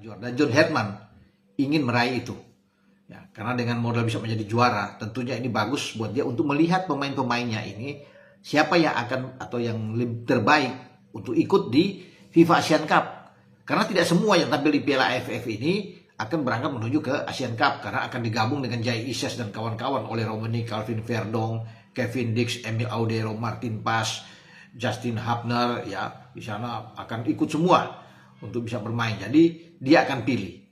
juara. Dan John Herdman ingin meraih itu. Ya, karena dengan modal bisa menjadi juara, tentunya ini bagus buat dia untuk melihat pemain-pemainnya ini siapa yang akan atau yang lebih terbaik untuk ikut di FIFA Asian Cup. Karena tidak semua yang tampil di Piala AFF ini akan berangkat menuju ke Asian Cup karena akan digabung dengan Jai Isyas dan kawan-kawan oleh Romani, Calvin Verdong, Kevin Dix, Emil Audero, Martin Pas, Justin Hubner, ya di sana akan ikut semua untuk bisa bermain. Jadi dia akan pilih.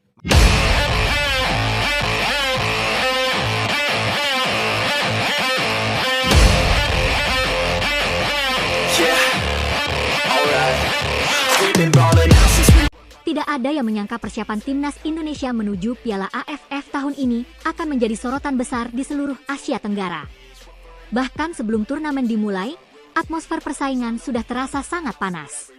Tidak ada yang menyangka persiapan timnas Indonesia menuju Piala AFF tahun ini akan menjadi sorotan besar di seluruh Asia Tenggara. Bahkan sebelum turnamen dimulai, atmosfer persaingan sudah terasa sangat panas.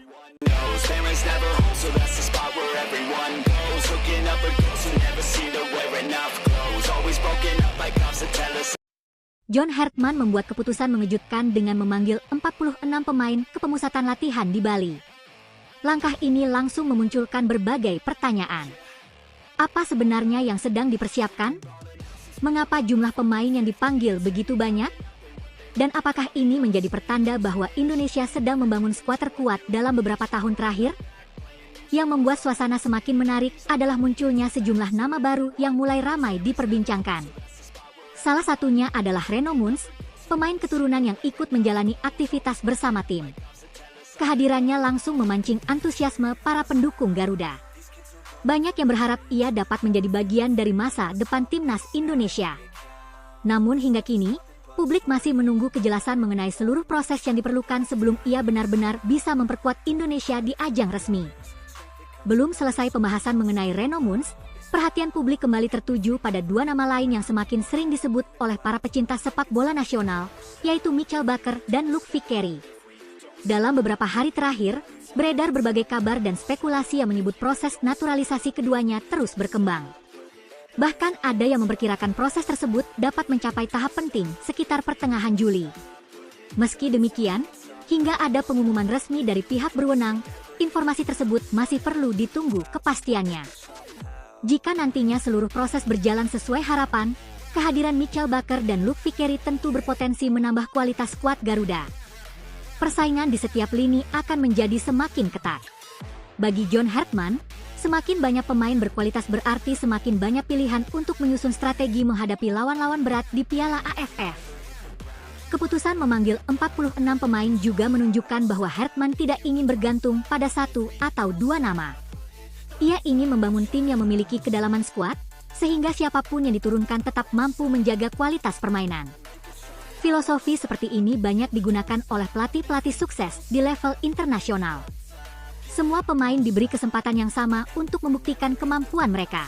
John Herdman membuat keputusan mengejutkan dengan memanggil 46 pemain ke pemusatan latihan di Bali. Langkah ini langsung memunculkan berbagai pertanyaan. Apa sebenarnya yang sedang dipersiapkan? Mengapa jumlah pemain yang dipanggil begitu banyak? Dan apakah ini menjadi pertanda bahwa Indonesia sedang membangun skuad terkuat dalam beberapa tahun terakhir? Yang membuat suasana semakin menarik adalah munculnya sejumlah nama baru yang mulai ramai diperbincangkan. Salah satunya adalah Reno Muns, pemain keturunan yang ikut menjalani aktivitas bersama tim. Kehadirannya langsung memancing antusiasme para pendukung Garuda. Banyak yang berharap ia dapat menjadi bagian dari masa depan timnas Indonesia. Namun hingga kini, publik masih menunggu kejelasan mengenai seluruh proses yang diperlukan sebelum ia benar-benar bisa memperkuat Indonesia di ajang resmi. Belum selesai pembahasan mengenai Reno Muns, perhatian publik kembali tertuju pada dua nama lain yang semakin sering disebut oleh para pecinta sepak bola nasional, yaitu Mitchell Bakker dan Luke Vickery. Dalam beberapa hari terakhir, beredar berbagai kabar dan spekulasi yang menyebut proses naturalisasi keduanya terus berkembang. Bahkan ada yang memperkirakan proses tersebut dapat mencapai tahap penting sekitar pertengahan Juli. Meski demikian, hingga ada pengumuman resmi dari pihak berwenang, informasi tersebut masih perlu ditunggu kepastiannya. Jika nantinya seluruh proses berjalan sesuai harapan, kehadiran Mitchell Bakker dan Luke Vickery tentu berpotensi menambah kualitas skuad Garuda. Persaingan di setiap lini akan menjadi semakin ketat. Bagi John Herdman, semakin banyak pemain berkualitas berarti semakin banyak pilihan untuk menyusun strategi menghadapi lawan-lawan berat di Piala AFF. Keputusan memanggil 46 pemain juga menunjukkan bahwa Herdman tidak ingin bergantung pada satu atau dua nama. Ia ingin membangun tim yang memiliki kedalaman skuad, sehingga siapapun yang diturunkan tetap mampu menjaga kualitas permainan. Filosofi seperti ini banyak digunakan oleh pelatih-pelatih sukses di level internasional. Semua pemain diberi kesempatan yang sama untuk membuktikan kemampuan mereka.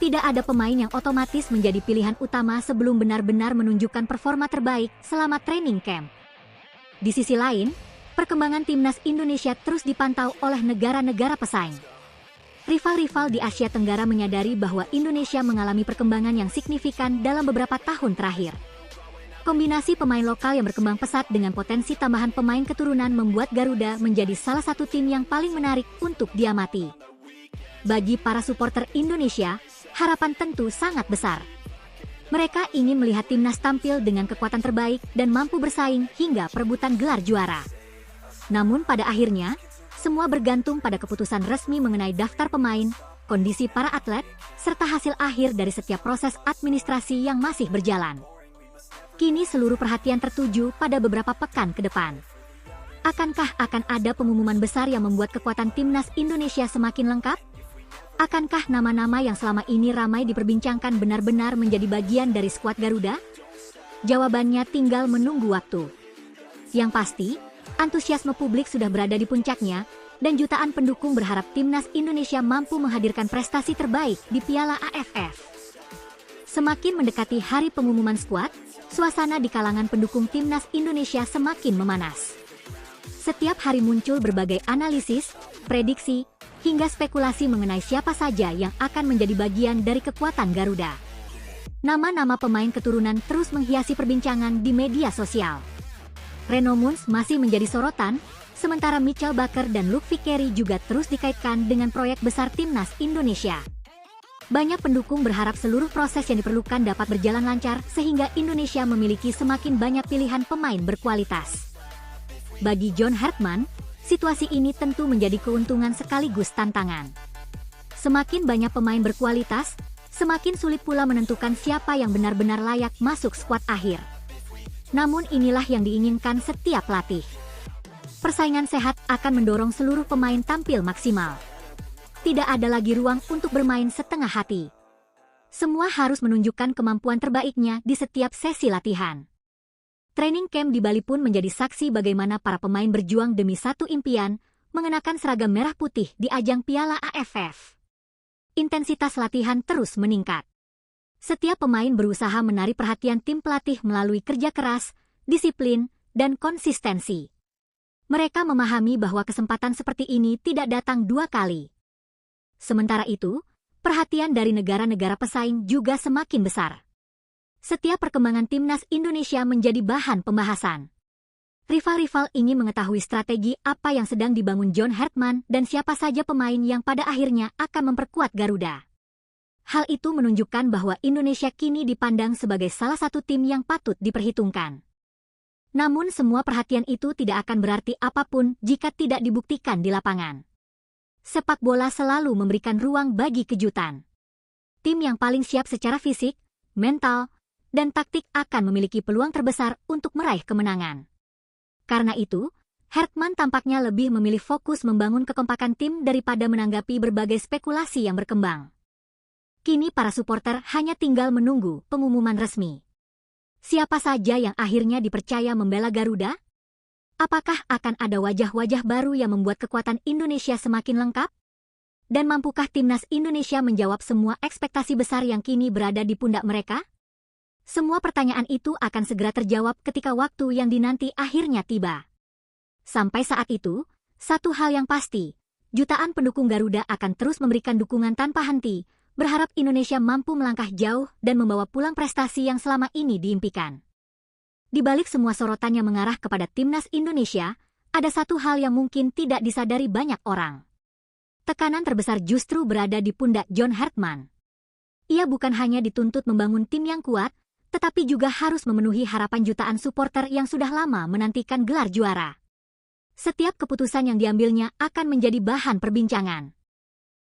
Tidak ada pemain yang otomatis menjadi pilihan utama sebelum benar-benar menunjukkan performa terbaik selama training camp. Di sisi lain, perkembangan timnas Indonesia terus dipantau oleh negara-negara pesaing. Rival-rival di Asia Tenggara menyadari bahwa Indonesia mengalami perkembangan yang signifikan dalam beberapa tahun terakhir. Kombinasi pemain lokal yang berkembang pesat dengan potensi tambahan pemain keturunan membuat Garuda menjadi salah satu tim yang paling menarik untuk diamati. Bagi para supporter Indonesia, harapan tentu sangat besar. Mereka ingin melihat timnas tampil dengan kekuatan terbaik dan mampu bersaing hingga perebutan gelar juara. Namun pada akhirnya, semua bergantung pada keputusan resmi mengenai daftar pemain, kondisi para atlet, serta hasil akhir dari setiap proses administrasi yang masih berjalan. Kini seluruh perhatian tertuju pada beberapa pekan ke depan. Akankah akan ada pengumuman besar yang membuat kekuatan timnas Indonesia semakin lengkap? Akankah nama-nama yang selama ini ramai diperbincangkan benar-benar menjadi bagian dari skuad Garuda? Jawabannya tinggal menunggu waktu. Yang pasti, antusiasme publik sudah berada di puncaknya, dan jutaan pendukung berharap timnas Indonesia mampu menghadirkan prestasi terbaik di Piala AFF. Semakin mendekati hari pengumuman skuad, suasana di kalangan pendukung timnas Indonesia semakin memanas. Setiap hari muncul berbagai analisis, prediksi, hingga spekulasi mengenai siapa saja yang akan menjadi bagian dari kekuatan Garuda. Nama-nama pemain keturunan terus menghiasi perbincangan di media sosial. Reno Muns masih menjadi sorotan, Sementara Mitchell Baker dan Luke Vickery juga terus dikaitkan dengan proyek besar timnas Indonesia. Banyak pendukung berharap seluruh proses yang diperlukan dapat berjalan lancar sehingga Indonesia memiliki semakin banyak pilihan pemain berkualitas. Bagi John Hartman, situasi ini tentu menjadi keuntungan sekaligus tantangan. Semakin banyak pemain berkualitas, semakin sulit pula menentukan siapa yang benar-benar layak masuk skuad akhir. Namun inilah yang diinginkan setiap pelatih. Persaingan sehat akan mendorong seluruh pemain tampil maksimal. Tidak ada lagi ruang untuk bermain setengah hati. Semua harus menunjukkan kemampuan terbaiknya di setiap sesi latihan. Training camp di Bali pun menjadi saksi bagaimana para pemain berjuang demi satu impian, mengenakan seragam merah putih di ajang Piala AFF. Intensitas latihan terus meningkat. Setiap pemain berusaha menarik perhatian tim pelatih melalui kerja keras, disiplin, dan konsistensi. Mereka memahami bahwa kesempatan seperti ini tidak datang dua kali. Sementara itu, perhatian dari negara-negara pesaing juga semakin besar. Setiap perkembangan timnas Indonesia menjadi bahan pembahasan. Rival-rival ingin mengetahui strategi apa yang sedang dibangun John Hartman dan siapa saja pemain yang pada akhirnya akan memperkuat Garuda. Hal itu menunjukkan bahwa Indonesia kini dipandang sebagai salah satu tim yang patut diperhitungkan. Namun semua perhatian itu tidak akan berarti apapun jika tidak dibuktikan di lapangan. Sepak bola selalu memberikan ruang bagi kejutan. Tim yang paling siap secara fisik, mental, dan taktik akan memiliki peluang terbesar untuk meraih kemenangan. Karena itu, Hartman tampaknya lebih memilih fokus membangun kekompakan tim daripada menanggapi berbagai spekulasi yang berkembang. Kini para supporter hanya tinggal menunggu pengumuman resmi. Siapa saja yang akhirnya dipercaya membela Garuda? Apakah akan ada wajah-wajah baru yang membuat kekuatan Indonesia semakin lengkap? Dan mampukah timnas Indonesia menjawab semua ekspektasi besar yang kini berada di pundak mereka? Semua pertanyaan itu akan segera terjawab ketika waktu yang dinanti akhirnya tiba. Sampai saat itu, satu hal yang pasti, jutaan pendukung Garuda akan terus memberikan dukungan tanpa henti, berharap Indonesia mampu melangkah jauh dan membawa pulang prestasi yang selama ini diimpikan. Di balik semua sorotan yang mengarah kepada timnas Indonesia, ada satu hal yang mungkin tidak disadari banyak orang. Tekanan terbesar justru berada di pundak John Hartman. Ia bukan hanya dituntut membangun tim yang kuat, tetapi juga harus memenuhi harapan jutaan supporter yang sudah lama menantikan gelar juara. Setiap keputusan yang diambilnya akan menjadi bahan perbincangan.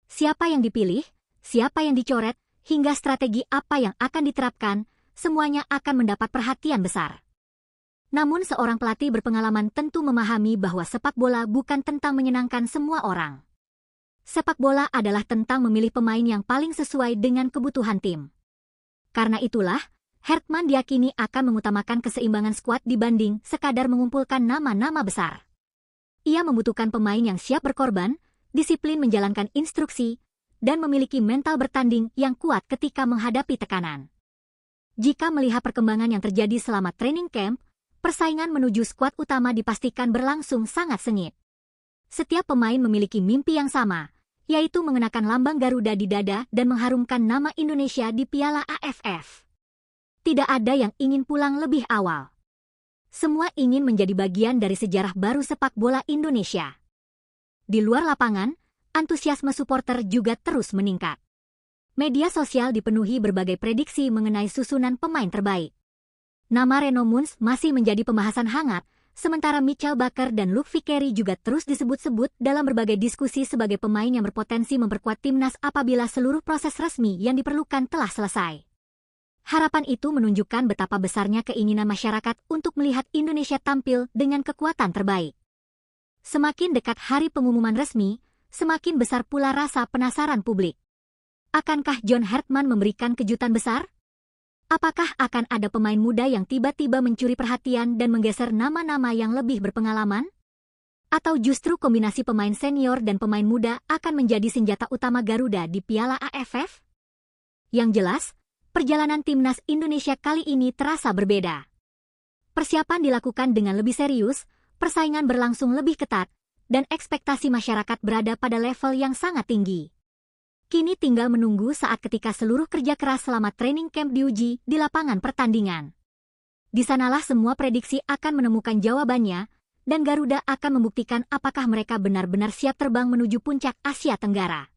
Siapa yang dipilih, siapa yang dicoret, hingga strategi apa yang akan diterapkan, semuanya akan mendapat perhatian besar. Namun seorang pelatih berpengalaman tentu memahami bahwa sepak bola bukan tentang menyenangkan semua orang. Sepak bola adalah tentang memilih pemain yang paling sesuai dengan kebutuhan tim. Karena itulah, Hartman diyakini akan mengutamakan keseimbangan skuad dibanding sekadar mengumpulkan nama-nama besar. Ia membutuhkan pemain yang siap berkorban, disiplin menjalankan instruksi, dan memiliki mental bertanding yang kuat ketika menghadapi tekanan. Jika melihat perkembangan yang terjadi selama training camp, persaingan menuju skuad utama dipastikan berlangsung sangat sengit. Setiap pemain memiliki mimpi yang sama, yaitu mengenakan lambang Garuda di dada dan mengharumkan nama Indonesia di Piala AFF. Tidak ada yang ingin pulang lebih awal. Semua ingin menjadi bagian dari sejarah baru sepak bola Indonesia. Di luar lapangan, antusiasme supporter juga terus meningkat. Media sosial dipenuhi berbagai prediksi mengenai susunan pemain terbaik. Nama Reno Muns masih menjadi pembahasan hangat, sementara Mitchell Baker dan Luke Vickery juga terus disebut-sebut dalam berbagai diskusi sebagai pemain yang berpotensi memperkuat timnas apabila seluruh proses resmi yang diperlukan telah selesai. Harapan itu menunjukkan betapa besarnya keinginan masyarakat untuk melihat Indonesia tampil dengan kekuatan terbaik. Semakin dekat hari pengumuman resmi, semakin besar pula rasa penasaran publik. Akankah John Hartman memberikan kejutan besar? Apakah akan ada pemain muda yang tiba-tiba mencuri perhatian dan menggeser nama-nama yang lebih berpengalaman? Atau justru kombinasi pemain senior dan pemain muda akan menjadi senjata utama Garuda di Piala AFF? Yang jelas, perjalanan timnas Indonesia kali ini terasa berbeda. Persiapan dilakukan dengan lebih serius, persaingan berlangsung lebih ketat, dan ekspektasi masyarakat berada pada level yang sangat tinggi. Kini tinggal menunggu saat ketika seluruh kerja keras selama training camp diuji di lapangan pertandingan. Di sanalah semua prediksi akan menemukan jawabannya, dan Garuda akan membuktikan apakah mereka benar-benar siap terbang menuju puncak Asia Tenggara.